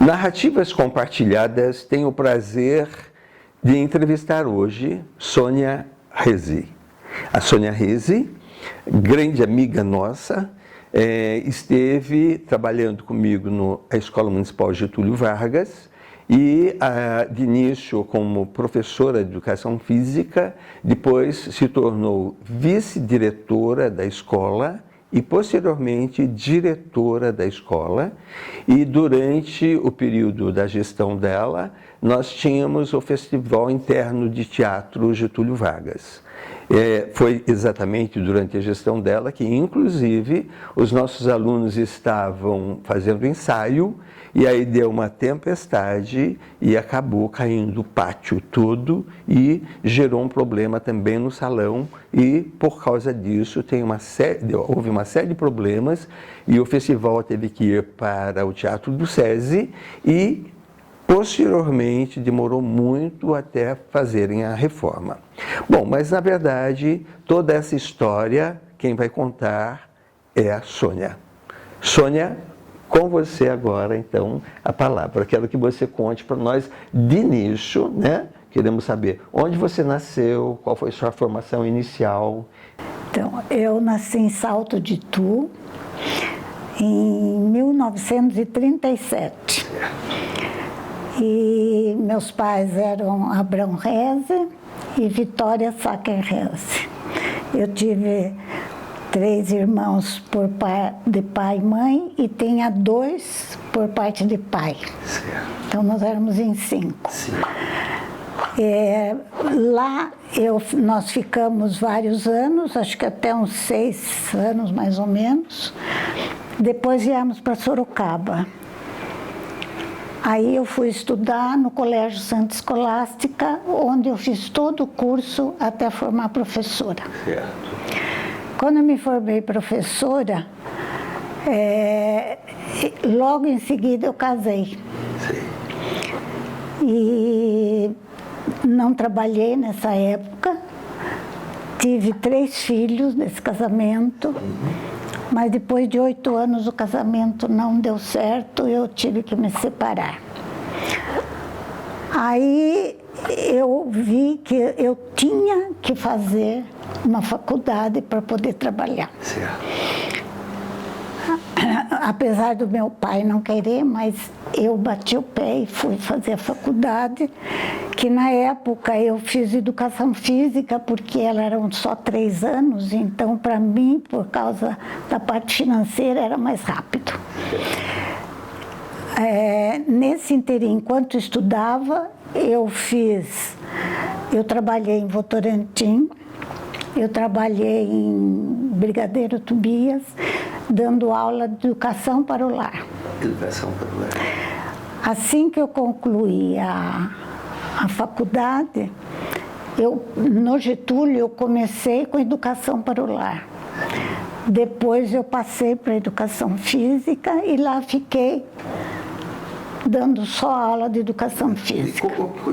Narrativas Compartilhadas tem o prazer de entrevistar hoje Sônia Rezi. A Sônia Rezi, grande amiga nossa, esteve trabalhando comigo na Escola Municipal Getúlio Vargas e de início como professora de Educação Física, depois se tornou vice-diretora da escola e posteriormente diretora da escola, e durante o período da gestão dela, nós tínhamos o Festival Interno de Teatro Getúlio Vargas. Foi exatamente durante a gestão dela que, inclusive, os nossos alunos estavam fazendo ensaio e aí deu uma tempestade e acabou caindo o pátio todo e gerou um problema também no salão, e por causa disso houve uma série de problemas e o festival teve que ir para o Teatro do SESI e posteriormente demorou muito até fazerem a reforma. Bom, mas na verdade toda essa história quem vai contar é a Sônia. Sônia, com você agora, então, a palavra. Quero que você conte para nós de início, né? Queremos saber onde você nasceu, qual foi sua formação inicial. Então, eu nasci em Salto de Itu, em 1937. E meus pais eram Abrão Reze e Vitória Sacker Reze. Eu tive 3 irmãos por parte de pai e mãe e tinha 2 por parte de pai. Certo. Então nós éramos em 5. Sim. Lá nós ficamos vários anos, acho que até uns 6 anos mais ou menos. Depois viemos para Sorocaba. Aí eu fui estudar no Colégio Santa Escolástica, onde eu fiz todo o curso até formar professora. Certo. Quando eu me formei professora, logo em seguida eu casei. Sim. E não trabalhei nessa época, tive 3 filhos nesse casamento, mas depois de 8 anos o casamento não deu certo, eu tive que me separar. Aí eu vi que eu tinha que fazer uma faculdade para poder trabalhar. Certo. Apesar do meu pai não querer, mas eu bati o pé e fui fazer a faculdade, que na época eu fiz educação física, porque ela eram só 3 anos, então para mim, por causa da parte financeira, era mais rápido. Nesse interim, enquanto estudava, eu trabalhei em Votorantim, eu trabalhei em Brigadeiro Tobias, dando aula de educação para o lar. Educação para o lar. Assim que eu concluí a faculdade, no Getúlio eu comecei com educação para o lar. Depois eu passei para educação física e lá fiquei dando só aula de educação física. E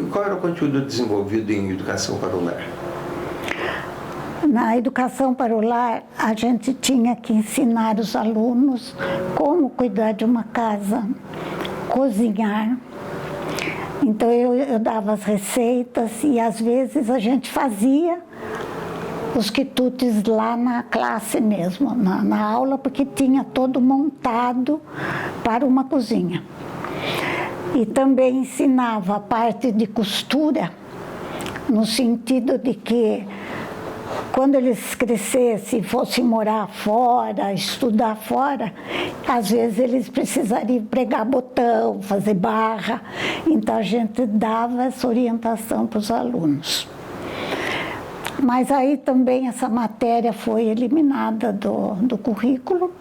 qual era o conteúdo desenvolvido em educação para o lar? Na educação para o lar, a gente tinha que ensinar os alunos como cuidar de uma casa, cozinhar. Então eu dava as receitas e às vezes a gente fazia os quitutes lá na classe mesmo, na aula, porque tinha todo montado para uma cozinha. E também ensinava a parte de costura, no sentido de que quando eles crescessem, fossem morar fora, estudar fora, às vezes eles precisariam pregar botão, fazer barra. Então a gente dava essa orientação para os alunos. Mas aí também essa matéria foi eliminada do currículo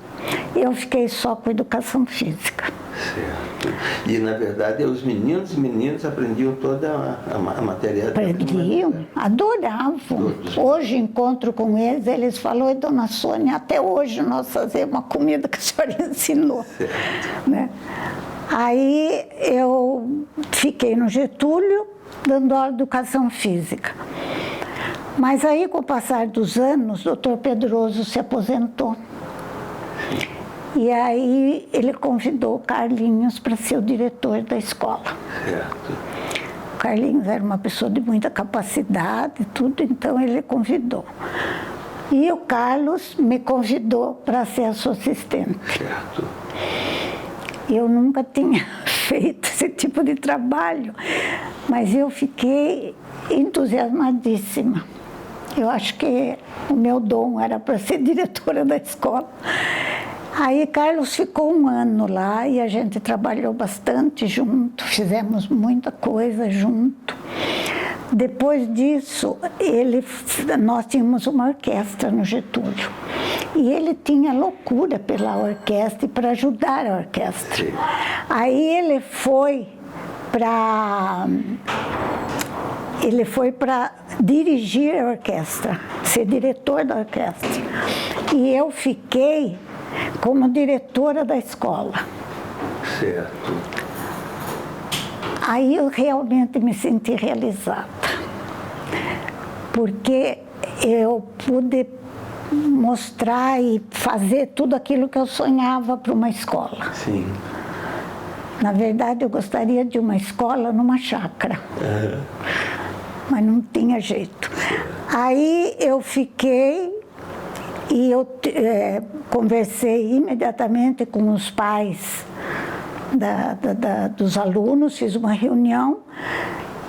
e eu fiquei só com educação física. Certo. E, na verdade, os meninos e meninas aprendiam toda a matéria. Aprendiam, adoravam. Todos. Hoje encontro com eles falam: "Oi, dona Sônia, até hoje nós fazemos uma comida que a senhora ensinou." Né? Aí eu fiquei no Getúlio, dando aula de educação física. Mas aí, com o passar dos anos, o Dr. Pedroso se aposentou. E aí ele convidou o Carlinhos para ser o diretor da escola. Certo. O Carlinhos era uma pessoa de muita capacidade e tudo, então ele convidou. E o Carlos me convidou para ser a sua assistente. Certo. Eu nunca tinha feito esse tipo de trabalho, mas eu fiquei entusiasmadíssima. Eu acho que o meu dom era para ser diretora da escola. Aí Carlos ficou 1 ano lá e a gente trabalhou bastante junto, fizemos muita coisa junto. Depois disso, nós tínhamos uma orquestra no Getúlio. E ele tinha loucura pela orquestra e para ajudar a orquestra. Sim. Aí ele foi para dirigir a orquestra, ser diretor da orquestra. E eu fiquei como diretora da escola. Certo. Aí eu realmente me senti realizada, porque eu pude mostrar e fazer tudo aquilo que eu sonhava para uma escola. Sim. Na verdade, eu gostaria de uma escola numa chácara, mas não tinha jeito. Aí eu fiquei e eu conversei imediatamente com os pais dos alunos, fiz uma reunião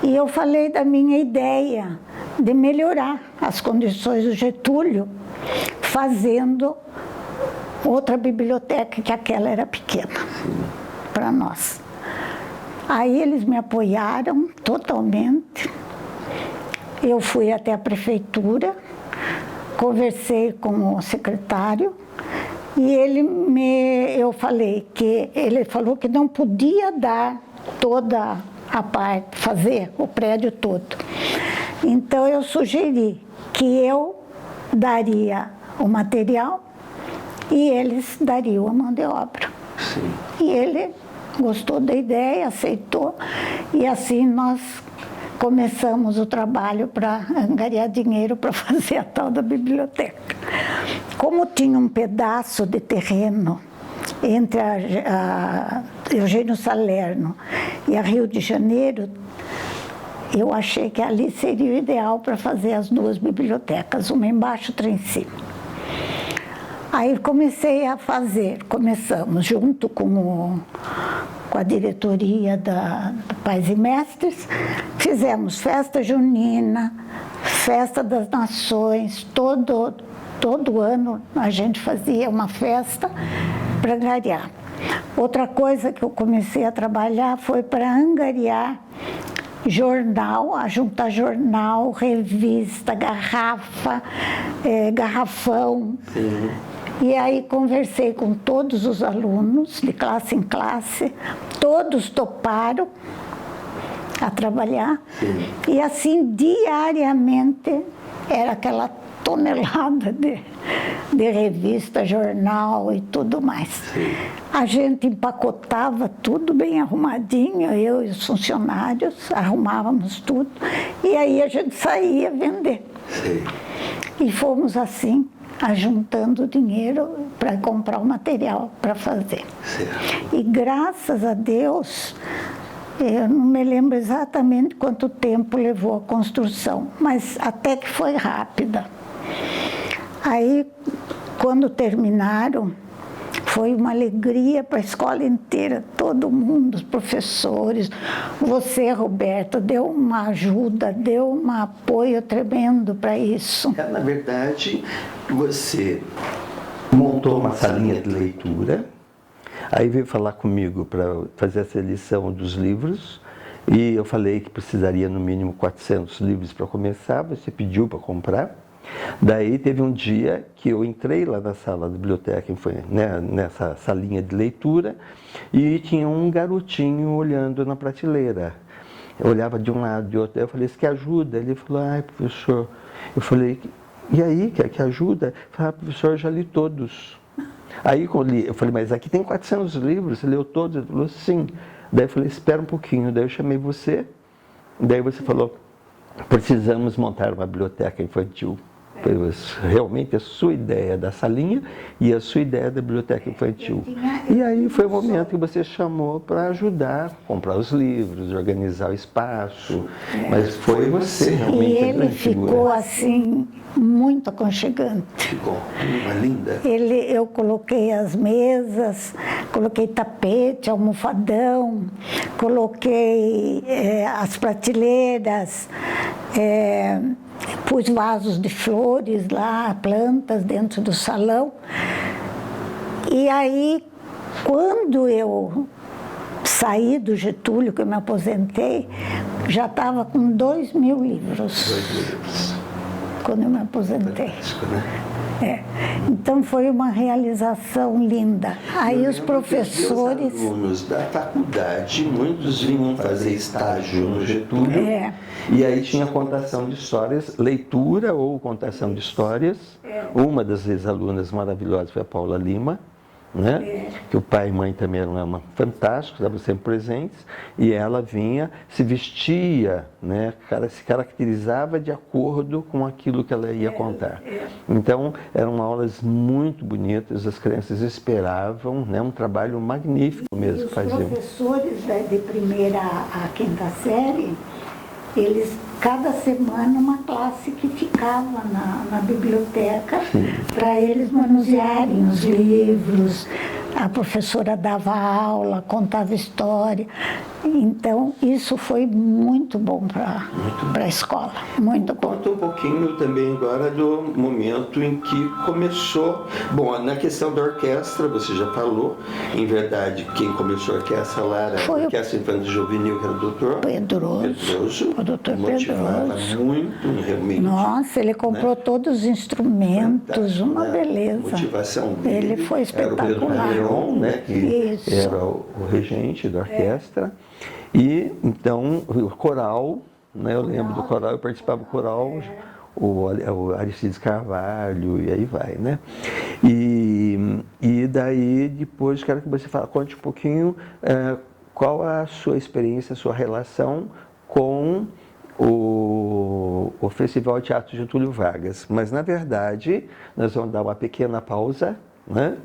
e eu falei da minha ideia de melhorar as condições do Getúlio, fazendo outra biblioteca, que aquela era pequena para nós. Aí eles me apoiaram totalmente. Eu fui até a prefeitura, conversei com o secretário e eu falei que ele falou que não podia dar toda a parte, fazer o prédio todo. Então eu sugeri que eu daria o material e eles dariam a mão de obra. Sim. E ele gostou da ideia, aceitou, e assim nós começamos o trabalho para angariar dinheiro para fazer a tal da biblioteca. Como tinha um pedaço de terreno entre a Eugênio Salerno e a Rio de Janeiro, eu achei que ali seria o ideal para fazer as 2 bibliotecas, uma embaixo e outra em cima. Aí comecei a fazer, começamos junto com a diretoria do Pais e Mestres, fizemos festa junina, festa das nações, todo ano a gente fazia uma festa para angariar. Outra coisa que eu comecei a trabalhar foi para angariar jornal, a juntar jornal, revista, garrafa, garrafão. Sim. E aí conversei com todos os alunos, de classe em classe, todos toparam a trabalhar. Sim. E assim, diariamente, era aquela tonelada de revista, jornal e tudo mais. Sim. A gente empacotava tudo bem arrumadinho, eu e os funcionários arrumávamos tudo, e aí a gente saía vender. Sim. E fomos assim, ajuntando dinheiro para comprar o material para fazer. Certo. E graças a Deus, eu não me lembro exatamente quanto tempo levou a construção, mas até que foi rápida. Aí, quando terminaram, foi uma alegria para a escola inteira, todo mundo, os professores. Você, Roberto, deu uma ajuda, deu um apoio tremendo para isso. Na verdade, você montou uma salinha de leitura, aí veio falar comigo para fazer a seleção dos livros, e eu falei que precisaria no mínimo 400 livros para começar, você pediu para comprar. Daí teve um dia que eu entrei lá na sala da biblioteca, né, nessa salinha de leitura, e tinha um garotinho olhando na prateleira. Eu olhava de um lado, de outro, eu falei, isso que ajuda? Ele falou, ai, professor. Eu falei, e aí, que ajuda? Eu falei, professor, eu já li todos. Aí eu falei, mas aqui tem 400 livros, você leu todos? Ele falou, sim. Daí eu falei, espera um pouquinho. Daí eu chamei você, daí você falou, precisamos montar uma biblioteca infantil. Foi realmente a sua ideia da salinha e a sua ideia da biblioteca infantil. E aí foi o momento que você chamou para ajudar, comprar os livros, organizar o espaço, mas foi você realmente E a ele grande ficou figura. assim, muito aconchegante. Ficou uma linda. Eu coloquei as mesas, coloquei tapete, almofadão, coloquei as prateleiras, pus vasos de flores lá, plantas dentro do salão. E aí, quando eu saí do Getúlio, que eu me aposentei, já estava com 2.000 livros. 2 livros. Quando eu me aposentei. Fantástico, né? Então foi uma realização linda. Aí os professores... Os alunos da faculdade, muitos vinham fazer estágio no Getúlio, e aí tinha contação de histórias, leitura ou contação de histórias. Uma das ex-alunas maravilhosas foi a Paula Lima, né? Que o pai e mãe também eram fantásticos, estavam sempre presentes, e ela vinha, se vestia, né? Se caracterizava de acordo com aquilo que ela ia contar. Então, eram aulas muito bonitas, as crianças esperavam, né? Um trabalho magnífico mesmo que faziam. Os professores de primeira a quinta série, eles, cada semana, uma classe que ficava na biblioteca para eles manusearem os livros. A professora dava aula, contava história. Então, isso foi muito bom para a escola, muito bom. Conta um pouquinho também agora do momento em que começou. Bom, na questão da orquestra, você já falou. Em verdade, quem começou a orquestra lá era a Orquestra Infantil Juvenil, que era o doutor Pedroso. O doutor motivava Pedroso. Muito, realmente. Nossa, ele comprou todos os instrumentos, uma beleza. A motivação dele. Ele foi espetacular. Era o Pedro Calderon, né, que era o regente da orquestra. E, então, o coral, né, eu lembro do coral, eu participava do coral, o Aristides Carvalho, e aí vai, né? E daí, depois, quero que você conte um pouquinho qual a sua experiência, a sua relação com o Festival Teatro Getúlio Vargas. Mas, na verdade, nós vamos dar uma pequena pausa, né?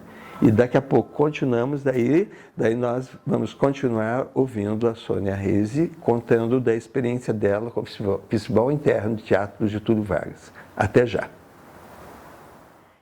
E daqui a pouco continuamos, daí nós vamos continuar ouvindo a Sônia Rezi contando da experiência dela com o Festival Interno de Teatro Getúlio Vargas. Até já!